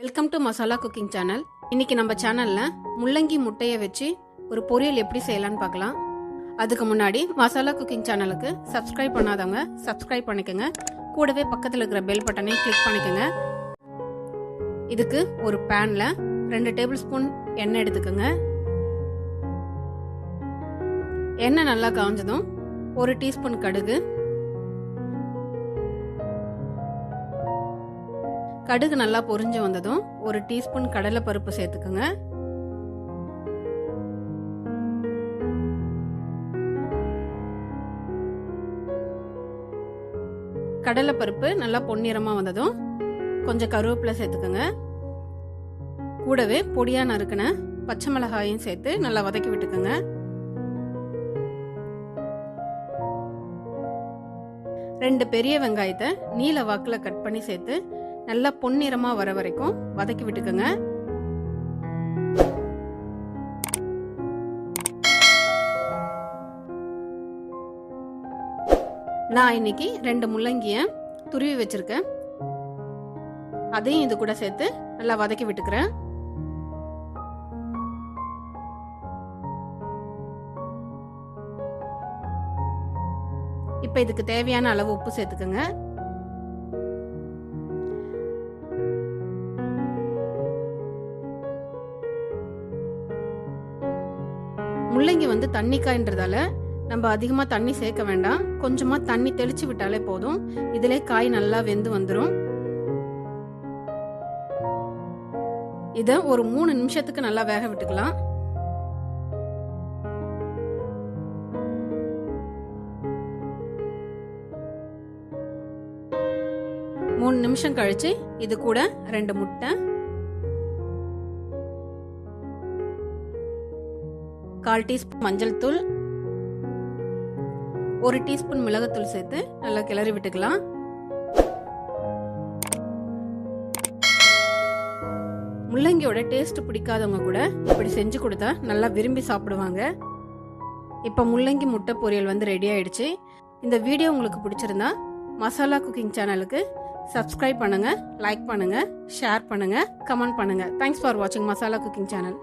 Welcome to masala cooking channel. இன்னைக்கு நம்ம சேனல்ல முள்ளங்கி முட்டையை வச்சு ஒரு பொரியல் எப்படி செய்யலாம்னு பார்க்கலாம். அதுக்கு முன்னாடி மசாலா குக்கிங் சேனலுக்கு சப்ஸ்கிரைப் பண்ணாதவங்க சப்ஸ்கிரைப் பண்ணிக்கோங்க. கூடவே பக்கத்தில் இருக்கிற பெல் பட்டனையும் கிளிக் பண்ணிக்கோங்க. இதுக்கு ஒரு பேன்ல 2 டேபிள் ஸ்பூன் எண்ணெய் எடுத்துக்கோங்க. எண்ணெய் நல்லா காஞ்சதும் 1 டீஸ்பூன் கடுகு, கடுகு நல்லா பொரிஞ்சு வந்ததும் 1 டீஸ்பூன் கடலை பருப்பு சேர்த்துக்குங்க. கடலை பருப்பு நல்லா பொன்னிறமா வந்ததும் கொஞ்சம் கருவேப்பிலை சேர்த்துக்குங்க. கூடவே பொடியா நறுக்கின பச்சை மிளகாயும் சேர்த்து நல்லா வதக்கி விட்டுக்குங்க. ரெண்டு பெரிய வெங்காயத்தை நீல வாக்குல கட் பண்ணி சேர்த்து நல்லா பொன்னிறமா வர வரைக்கும் வதக்கி விட்டுக்கோங்க. நான் இன்னைக்கு 2 முள்ளங்கிய துருவி வச்சிருக்கேன். அதையும் இது கூட சேர்த்து நல்லா வதக்கி விட்டுக்கிறேன். இப்ப இதுக்கு தேவையான அளவு உப்பு சேர்த்துக்கோங்க. முள்ளங்கி வந்து தண்ணிக்காய்ன்றதால நம்ம அதிகமா தண்ணி சேர்க்க வேண்டாம். கொஞ்சமா தண்ணி தெளிச்சு விட்டாலே போதும். இதிலே காய் நல்லா வெந்து வந்துடும். இத ஒரு 3 நிமிஷத்துக்கு நல்லா வேக விட்டுக்கலாம். மூணு நிமிஷம் கழிச்சு இது கூட 2 முட்டை, 1/4 டீஸ்பூன் மஞ்சள் தூள், 1 டீஸ்பூன் மிளகுத்தூள் சேர்த்து நல்லா கிளறி விட்டுக்கலாம். முள்ளங்கியோட டேஸ்ட் பிடிக்காதவங்க கூட இப்படி செஞ்சு கொடுத்தா நல்லா விரும்பி சாப்பிடுவாங்க. இப்போ முள்ளங்கி முட்டை பொரியல் வந்து ரெடி ஆயிடுச்சு. இந்த வீடியோ உங்களுக்கு பிடிச்சிருந்தா மசாலா குக்கிங் சேனலுக்கு சப்ஸ்கிரைப் பண்ணுங்க, லைக் பண்ணுங்க, ஷேர் பண்ணுங்க, கமெண்ட் பண்ணுங்க. தேங்க்ஸ் ஃபார் வாட்சிங் மசாலா குக்கிங் சேனல்.